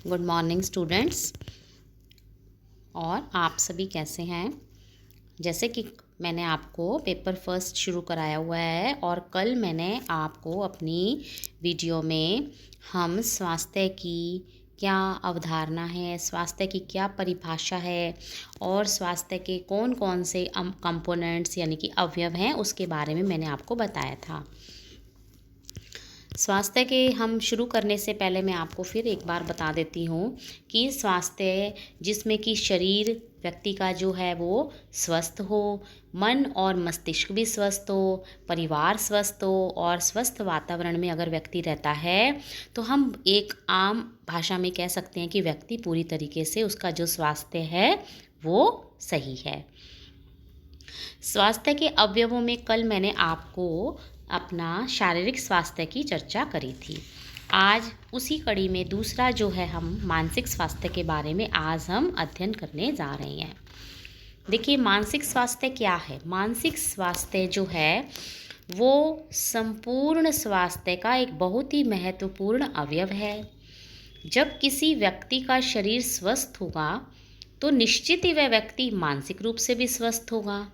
Good morning students. और आप सभी कैसे हैं? जैसे कि मैंने आपको पेपर फर्स्ट शुरू कराया हुआ है और कल मैंने आपको अपनी वीडियो में हम स्वास्थ्य की क्या अवधारणा है, स्वास्थ्य की क्या परिभाषा है और स्वास्थ्य के कौन कौन से कंपोनेंट्स यानी कि अवयव हैं उसके बारे में मैंने आपको बताया था। स्वास्थ्य के हम शुरू करने से पहले मैं आपको फिर एक बार बता देती हूँ कि स्वास्थ्य जिसमें कि शरीर व्यक्ति का जो है वो स्वस्थ हो, मन और मस्तिष्क भी स्वस्थ हो, परिवार स्वस्थ हो और स्वस्थ वातावरण में अगर व्यक्ति रहता है तो हम एक आम भाषा में कह सकते हैं कि व्यक्ति पूरी तरीके से उसका जो स्वास्थ्य है वो सही है। स्वास्थ्य के अवयवों में कल मैंने आपको अपना शारीरिक स्वास्थ्य की चर्चा करी थी। आज उसी कड़ी में दूसरा जो है हम मानसिक स्वास्थ्य के बारे में आज हम अध्ययन करने जा रहे हैं। देखिए, मानसिक स्वास्थ्य क्या है? मानसिक स्वास्थ्य जो है वो संपूर्ण स्वास्थ्य का एक बहुत ही महत्वपूर्ण अवयव है। जब किसी व्यक्ति का शरीर स्वस्थ होगा तो निश्चित ही वह व्यक्ति मानसिक रूप से भी स्वस्थ होगा।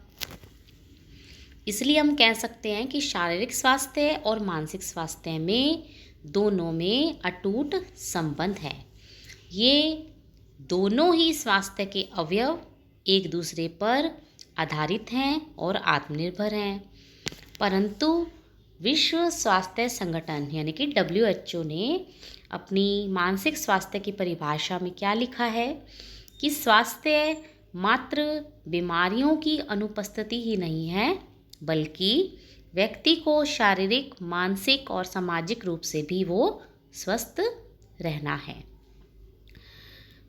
इसलिए हम कह सकते हैं कि शारीरिक स्वास्थ्य और मानसिक स्वास्थ्य में दोनों में अटूट संबंध है। ये दोनों ही स्वास्थ्य के अवयव एक दूसरे पर आधारित हैं और आत्मनिर्भर हैं। परंतु विश्व स्वास्थ्य संगठन यानी कि WHO ने अपनी मानसिक स्वास्थ्य की परिभाषा में क्या लिखा है कि स्वास्थ्य मात्र बीमारियों की अनुपस्थिति ही नहीं है, बल्कि व्यक्ति को शारीरिक, मानसिक और सामाजिक रूप से भी वो स्वस्थ रहना है।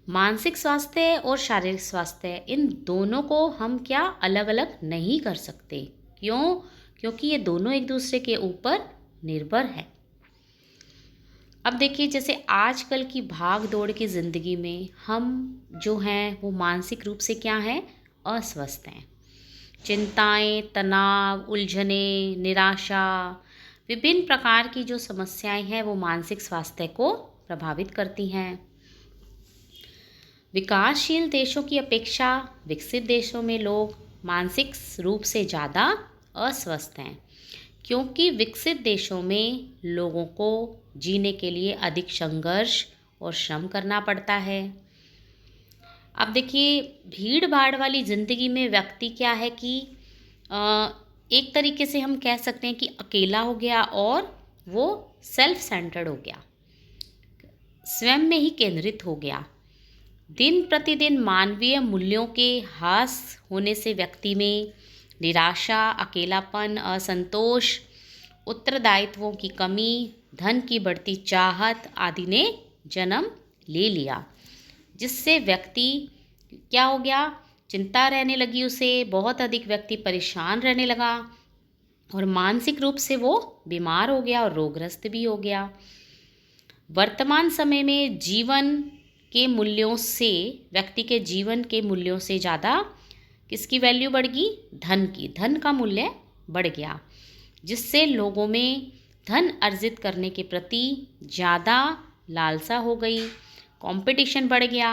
मानसिक स्वास्थ्य और शारीरिक स्वास्थ्य इन दोनों को हम क्या अलग अलग नहीं कर सकते। क्यों? क्योंकि ये दोनों एक दूसरे के ऊपर निर्भर है। अब देखिए, जैसे आजकल की भाग दौड़ की ज़िंदगी में हम जो हैं वो मानसिक रूप से क्या हैं? अस्वस्थ हैं। चिंताएं, तनाव, उलझने, निराशा, विभिन्न प्रकार की जो समस्याएं हैं वो मानसिक स्वास्थ्य को प्रभावित करती हैं। विकासशील देशों की अपेक्षा विकसित देशों में लोग मानसिक रूप से ज़्यादा अस्वस्थ हैं, क्योंकि विकसित देशों में लोगों को जीने के लिए अधिक संघर्ष और श्रम करना पड़ता है। अब देखिए, भीड़ भाड़ वाली ज़िंदगी में व्यक्ति क्या है कि एक तरीके से हम कह सकते हैं कि अकेला हो गया और वो सेल्फ सेंटर्ड हो गया, स्वयं में ही केंद्रित हो गया। दिन प्रतिदिन मानवीय मूल्यों के ह्रास होने से व्यक्ति में निराशा, अकेलापन, असंतोष, उत्तरदायित्वों की कमी, धन की बढ़ती चाहत आदि ने जन्म ले लिया, जिससे व्यक्ति क्या हो गया? चिंता रहने लगी उसे, बहुत अधिक व्यक्ति परेशान रहने लगा और मानसिक रूप से वो बीमार हो गया और रोगग्रस्त भी हो गया। वर्तमान समय में जीवन के मूल्यों से, व्यक्ति के जीवन के मूल्यों से ज़्यादा किसकी वैल्यू बढ़ गई? धन की। धन का मूल्य बढ़ गया, जिससे लोगों में धन अर्जित करने के प्रति ज़्यादा लालसा हो गई, कंपटीशन बढ़ गया।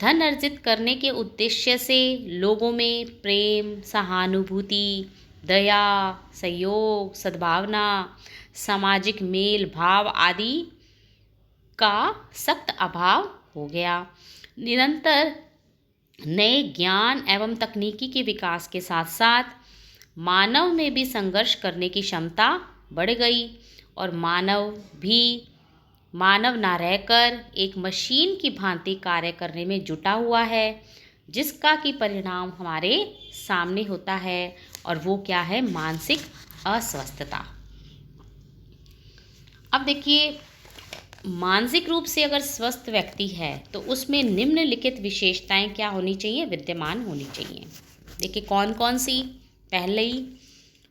धन अर्जित करने के उद्देश्य से लोगों में प्रेम, सहानुभूति, दया, सहयोग, सद्भावना, सामाजिक मेल भाव आदि का सख्त अभाव हो गया। निरंतर नए ज्ञान एवं तकनीकी के विकास के साथ साथ मानव में भी संघर्ष करने की क्षमता बढ़ गई और मानव ना रहकर एक मशीन की भांति कार्य करने में जुटा हुआ है, जिसका कि परिणाम हमारे सामने होता है और वो क्या है? मानसिक अस्वस्थता। अब देखिए, मानसिक रूप से अगर स्वस्थ व्यक्ति है तो उसमें निम्नलिखित विशेषताएं क्या होनी चाहिए? विद्यमान होनी चाहिए। देखिए, कौन कौन सी? पहले ही,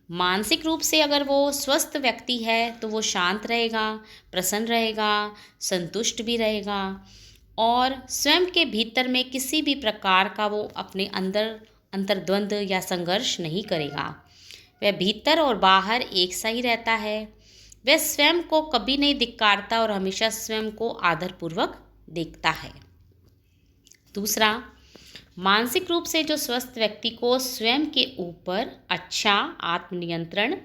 मानसिक रूप से अगर वो स्वस्थ व्यक्ति है तो वो शांत रहेगा, प्रसन्न रहेगा, संतुष्ट भी रहेगा और स्वयं के भीतर में किसी भी प्रकार का वो अपने अंदर अंतर्द्वंद या संघर्ष नहीं करेगा। वह भीतर और बाहर एक सा ही रहता है। वह स्वयं को कभी नहीं धिक्कारता और हमेशा स्वयं को आदरपूर्वक देखता है। दूसरा, मानसिक रूप से जो स्वस्थ व्यक्ति को स्वयं के ऊपर अच्छा आत्मनियंत्रण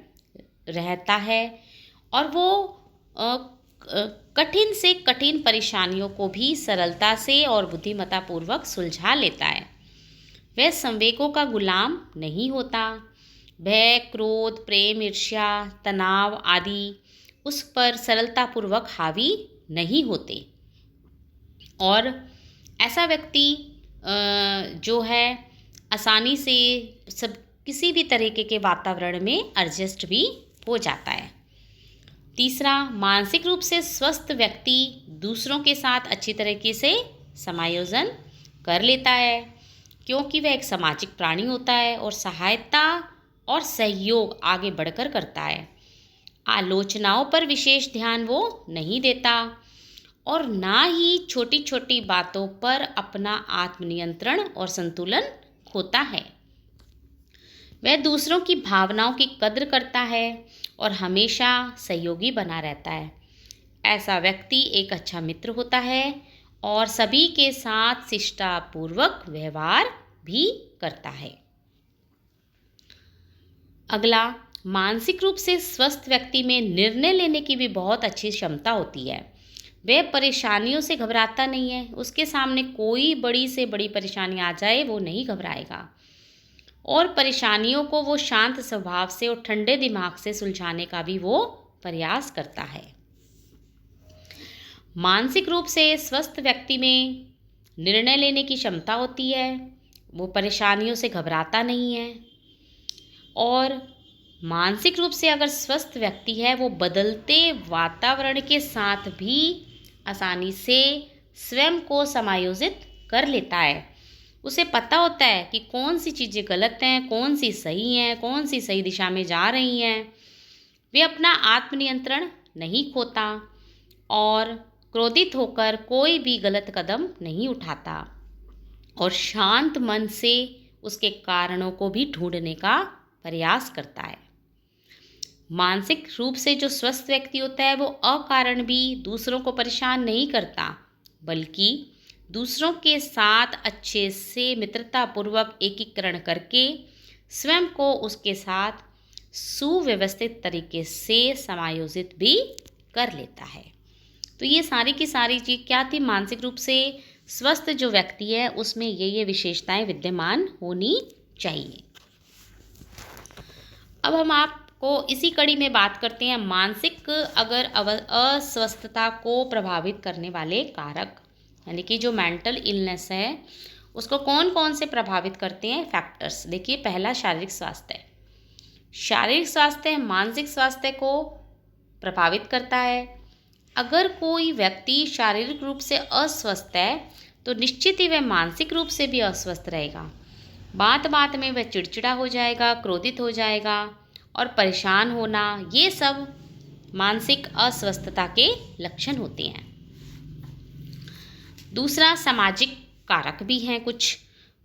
रहता है और वो कठिन से कठिन परेशानियों को भी सरलता से और बुद्धिमत्तापूर्वक सुलझा लेता है। वह संवेगों का गुलाम नहीं होता। भय, क्रोध, प्रेम, ईर्ष्या, तनाव आदि उस पर सरलतापूर्वक हावी नहीं होते और ऐसा व्यक्ति जो है आसानी से सब किसी भी तरीके के वातावरण में एडजस्ट भी हो जाता है। तीसरा, मानसिक रूप से स्वस्थ व्यक्ति दूसरों के साथ अच्छी तरीके से समायोजन कर लेता है क्योंकि वह एक सामाजिक प्राणी होता है और सहायता और सहयोग आगे बढ़कर करता है। आलोचनाओं पर विशेष ध्यान वो नहीं देता और ना ही छोटी छोटी बातों पर अपना आत्मनियंत्रण और संतुलन खोता है। वह दूसरों की भावनाओं की कद्र करता है और हमेशा सहयोगी बना रहता है। ऐसा व्यक्ति एक अच्छा मित्र होता है और सभी के साथ शिष्टापूर्वक व्यवहार भी करता है। अगला, मानसिक रूप से स्वस्थ व्यक्ति में निर्णय लेने की भी बहुत अच्छी क्षमता होती है। वह परेशानियों से घबराता नहीं है। उसके सामने कोई बड़ी से बड़ी परेशानी आ जाए वो नहीं घबराएगा और परेशानियों को वो शांत स्वभाव से और ठंडे दिमाग से सुलझाने का भी वो प्रयास करता है। मानसिक रूप से स्वस्थ व्यक्ति में निर्णय लेने की क्षमता होती है। वो परेशानियों से घबराता नहीं है और मानसिक रूप से अगर स्वस्थ व्यक्ति है वो बदलते वातावरण के साथ भी आसानी से स्वयं को समायोजित कर लेता है। उसे पता होता है कि कौन सी चीज़ें गलत हैं, कौन सी सही हैं, कौन सी सही दिशा में जा रही हैं। वे अपना आत्मनियंत्रण नहीं खोता और क्रोधित होकर कोई भी गलत कदम नहीं उठाता और शांत मन से उसके कारणों को भी ढूंढने का प्रयास करता है। मानसिक रूप से जो स्वस्थ व्यक्ति होता है वो अकारण भी दूसरों को परेशान नहीं करता बल्कि दूसरों के साथ अच्छे से मित्रतापूर्वक एकीकरण करके स्वयं को उसके साथ सुव्यवस्थित तरीके से समायोजित भी कर लेता है। तो ये सारी की सारी चीज़ क्या थी, मानसिक रूप से स्वस्थ जो व्यक्ति है उसमें ये विशेषताएं विद्यमान होनी चाहिए। अब हम आपको इसी कड़ी में बात करते हैं मानसिक अगर अस्वस्थता को प्रभावित करने वाले कारक, यानी कि जो मेंटल इलनेस है उसको कौन कौन से प्रभावित करते हैं फैक्टर्स। देखिए, पहला शारीरिक स्वास्थ्य। शारीरिक स्वास्थ्य मानसिक स्वास्थ्य को प्रभावित करता है। अगर कोई व्यक्ति शारीरिक रूप से अस्वस्थ है तो निश्चित ही वह मानसिक रूप से भी अस्वस्थ रहेगा। बात बात में वह चिड़चिड़ा हो जाएगा, क्रोधित हो जाएगा और परेशान होना, ये सब मानसिक अस्वस्थता के लक्षण होते हैं। दूसरा, सामाजिक कारक भी हैं कुछ,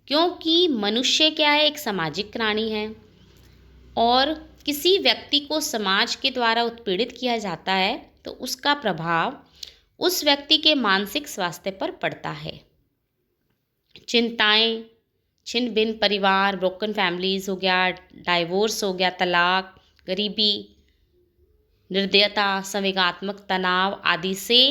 क्योंकि मनुष्य क्या है, एक सामाजिक प्राणी है और किसी व्यक्ति को समाज के द्वारा उत्पीड़ित किया जाता है तो उसका प्रभाव उस व्यक्ति के मानसिक स्वास्थ्य पर पड़ता है। चिंताएं, छिन्न भिन्न परिवार, ब्रोकन फैमिलीज हो गया, डाइवोर्स हो गया, तलाक, गरीबी, निर्दयता, संवेगात्मक तनाव आदि से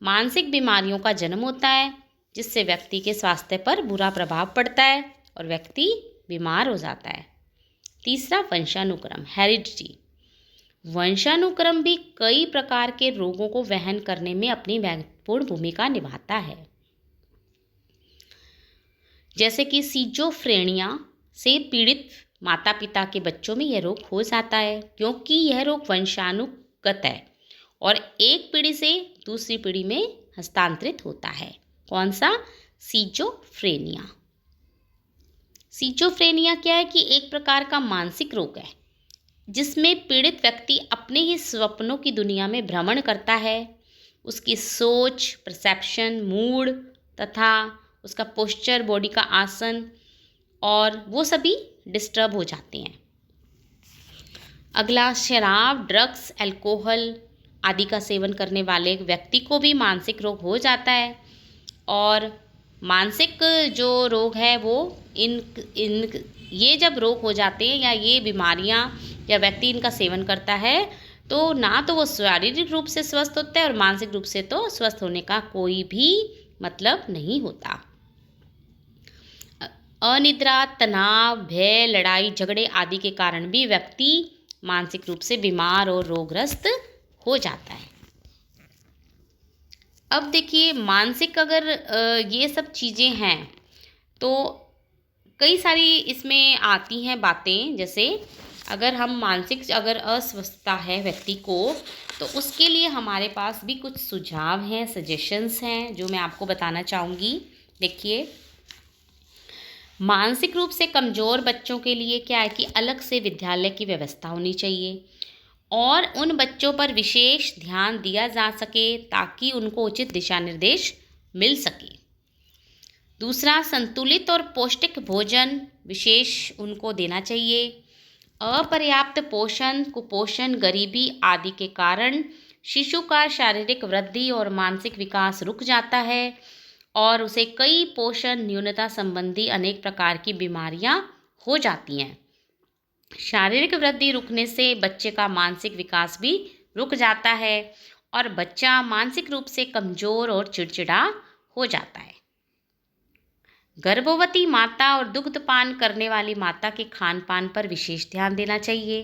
मानसिक बीमारियों का जन्म होता है जिससे व्यक्ति के स्वास्थ्य पर बुरा प्रभाव पड़ता है और व्यक्ति बीमार हो जाता है। तीसरा, वंशानुक्रम, हेरिडिटी। वंशानुक्रम भी कई प्रकार के रोगों को वहन करने में अपनी महत्वपूर्ण भूमिका निभाता है, जैसे कि सिजोफ्रेनिया से पीड़ित माता पिता के बच्चों में यह रोग हो जाता है क्योंकि यह रोग वंशानुगत है और एक पीढ़ी से दूसरी पीढ़ी में हस्तांतरित होता है। कौन सा? सिजोफ्रेनिया। सिजोफ्रेनिया क्या है कि एक प्रकार का मानसिक रोग है जिसमें पीड़ित व्यक्ति अपने ही सपनों की दुनिया में भ्रमण करता है। उसकी सोच, परसेप्शन, मूड तथा उसका पोस्चर, बॉडी का आसन और वो सभी डिस्टर्ब हो जाते हैं। अगला, शराब, ड्रग्स, अल्कोहल आदि का सेवन करने वाले व्यक्ति को भी मानसिक रोग हो जाता है और मानसिक जो रोग है वो इन इन ये जब रोग हो जाते हैं या ये बीमारियां या व्यक्ति इनका सेवन करता है तो ना तो वो शारीरिक रूप से स्वस्थ होता है और मानसिक रूप से तो स्वस्थ होने का कोई भी मतलब नहीं होता। अनिद्रा, तनाव, भय, लड़ाई झगड़े आदि के कारण भी व्यक्ति मानसिक रूप से बीमार और रोगग्रस्त हो जाता है। अब देखिए मानसिक अगर ये सब चीज़ें हैं तो कई सारी इसमें आती हैं बातें, जैसे अगर हम मानसिक अगर अस्वस्थता है व्यक्ति को तो उसके लिए हमारे पास भी कुछ सुझाव हैं, सजेशंस हैं जो मैं आपको बताना चाहूँगी। देखिए, मानसिक रूप से कमज़ोर बच्चों के लिए क्या है कि अलग से विद्यालय की व्यवस्था होनी चाहिए और उन बच्चों पर विशेष ध्यान दिया जा सके ताकि उनको उचित दिशा निर्देश मिल सके। दूसरा, संतुलित और पौष्टिक भोजन विशेष उनको देना चाहिए। अपर्याप्त पोषण, कुपोषण, गरीबी आदि के कारण शिशु का शारीरिक वृद्धि और मानसिक विकास रुक जाता है और उसे कई पोषण न्यूनता संबंधी अनेक प्रकार की बीमारियां हो जाती हैं। शारीरिक वृद्धि रुकने से बच्चे का मानसिक विकास भी रुक जाता है और बच्चा मानसिक रूप से कमज़ोर और चिड़चिड़ा हो जाता है। गर्भवती माता और दुग्धपान करने वाली माता के खान पान पर विशेष ध्यान देना चाहिए।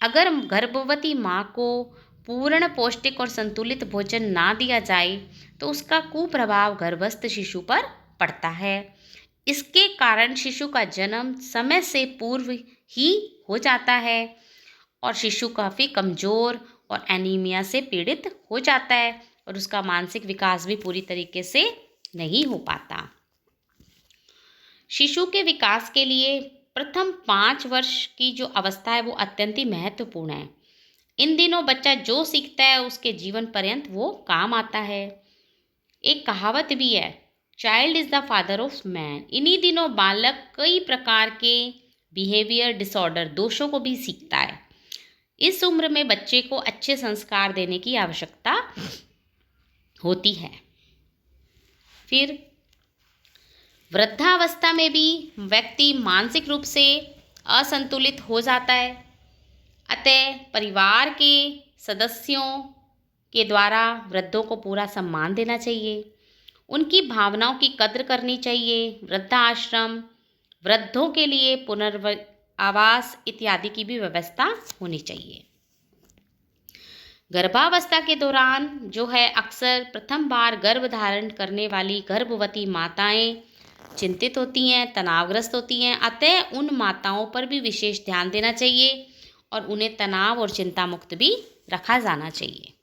अगर गर्भवती माँ को पूर्ण पौष्टिक और संतुलित भोजन ना दिया जाए तो उसका कुप्रभाव गर्भस्थ शिशु पर पड़ता है। इसके कारण शिशु का जन्म समय से पूर्व ही हो जाता है और शिशु काफ़ी कमज़ोर और एनीमिया से पीड़ित हो जाता है और उसका मानसिक विकास भी पूरी तरीके से नहीं हो पाता। शिशु के विकास के लिए प्रथम 5 वर्ष की जो अवस्था है वो अत्यंत ही महत्वपूर्ण है। इन दिनों बच्चा जो सीखता है उसके जीवन पर्यंत वो काम आता है। एक कहावत भी है, child is the father of man. इन्हीं दिनों बालक कई प्रकार के बिहेवियर डिसऑर्डर, दोषों को भी सीखता है। इस उम्र में बच्चे को अच्छे संस्कार देने की आवश्यकता होती है। फिर वृद्धावस्था में भी व्यक्ति मानसिक रूप से असंतुलित हो जाता है, अतः परिवार के सदस्यों के द्वारा वृद्धों को पूरा सम्मान देना चाहिए, उनकी भावनाओं की कद्र करनी चाहिए। वृद्धाश्रम, वृद्धों के लिए पुनर्वास इत्यादि की भी व्यवस्था होनी चाहिए। गर्भावस्था के दौरान जो है अक्सर प्रथम बार गर्भ धारण करने वाली गर्भवती माताएं चिंतित होती हैं, तनावग्रस्त होती हैं, अतः उन माताओं पर भी विशेष ध्यान देना चाहिए और उन्हें तनाव और चिंता मुक्त भी रखा जाना चाहिए।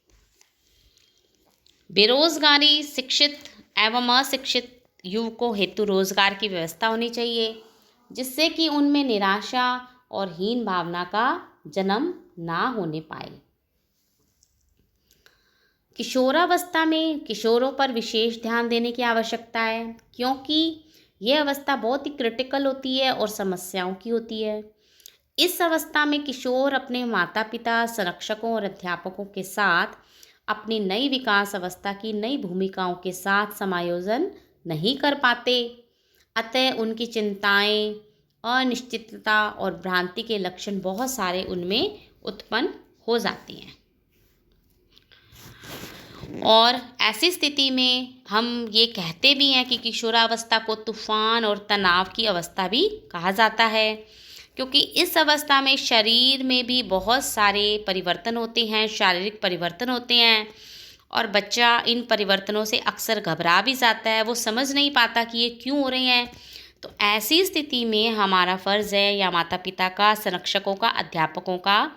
बेरोजगारी, शिक्षित एवं अशिक्षित युवकों हेतु रोजगार की व्यवस्था होनी चाहिए जिससे कि उनमें निराशा और हीन भावना का जन्म ना होने पाए। किशोरावस्था में किशोरों पर विशेष ध्यान देने की आवश्यकता है क्योंकि यह अवस्था बहुत ही क्रिटिकल होती है और समस्याओं की होती है। इस अवस्था में किशोर अपने माता पिता, संरक्षकों और अध्यापकों के साथ अपनी नई विकास अवस्था की नई भूमिकाओं के साथ समायोजन नहीं कर पाते, अतः उनकी चिंताएं, अनिश्चितता और भ्रांति के लक्षण बहुत सारे उनमें उत्पन्न हो जाती हैं। और ऐसी स्थिति में हम ये कहते भी हैं कि किशोरावस्था को तूफान और तनाव की अवस्था भी कहा जाता है क्योंकि इस अवस्था में शरीर में भी बहुत सारे परिवर्तन होते हैं, शारीरिक परिवर्तन होते हैं और बच्चा इन परिवर्तनों से अक्सर घबरा भी जाता है, वो समझ नहीं पाता कि ये क्यों हो रहे हैं। तो ऐसी स्थिति में हमारा फ़र्ज़ है या माता पिता का, संरक्षकों का, अध्यापकों का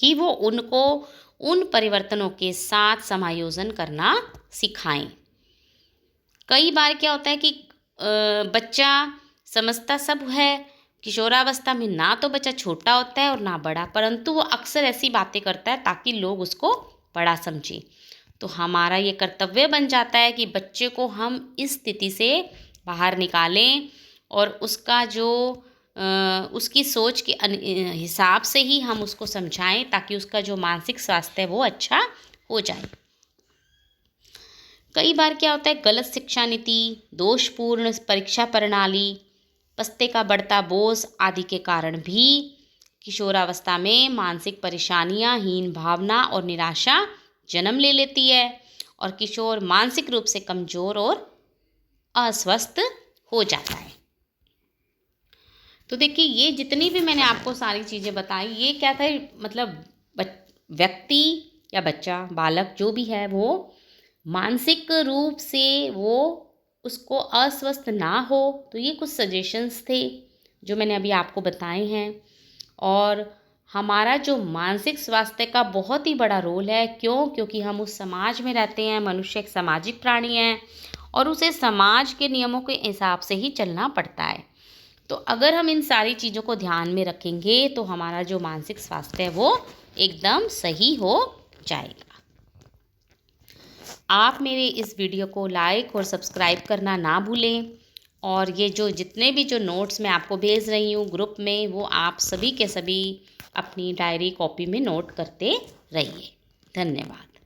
कि वो उनको उन परिवर्तनों के साथ समायोजन करना सिखाएं। कई बार क्या होता है कि बच्चा समझता सब है, किशोरावस्था में ना तो बच्चा छोटा होता है और ना बड़ा, परंतु वो अक्सर ऐसी बातें करता है ताकि लोग उसको बड़ा समझें। तो हमारा ये कर्तव्य बन जाता है कि बच्चे को हम इस स्थिति से बाहर निकालें और उसका जो उसकी सोच के हिसाब से ही हम उसको समझाएं ताकि उसका जो मानसिक स्वास्थ्य है वो अच्छा हो जाए। कई बार क्या होता है, गलत शिक्षा नीति, दोषपूर्ण परीक्षा प्रणाली, पस्ते का बढ़ता बोझ आदि के कारण भी किशोरावस्था में मानसिक परेशानियां, हीन भावना और निराशा जन्म ले लेती है और किशोर मानसिक रूप से कमजोर और अस्वस्थ हो जाता है। तो देखिए, ये जितनी भी मैंने आपको सारी चीज़ें बताई, ये क्या था, मतलब व्यक्ति या बच्चा, बालक जो भी है, वो मानसिक रूप से वो उसको अस्वस्थ ना हो। तो ये कुछ सजेशंस थे जो मैंने अभी आपको बताए हैं। और हमारा जो मानसिक स्वास्थ्य का बहुत ही बड़ा रोल है। क्योंकि हम उस समाज में रहते हैं, मनुष्य एक सामाजिक प्राणी है और उसे समाज के नियमों के हिसाब से ही चलना पड़ता है। तो अगर हम इन सारी चीज़ों को ध्यान में रखेंगे तो हमारा जो मानसिक स्वास्थ्य है वो एकदम सही हो जाएगा। आप मेरे इस वीडियो को लाइक और सब्सक्राइब करना ना भूलें और ये जो जितने भी जो नोट्स मैं आपको भेज रही हूँ ग्रुप में, वो आप सभी के सभी अपनी डायरी कॉपी में नोट करते रहिए। धन्यवाद।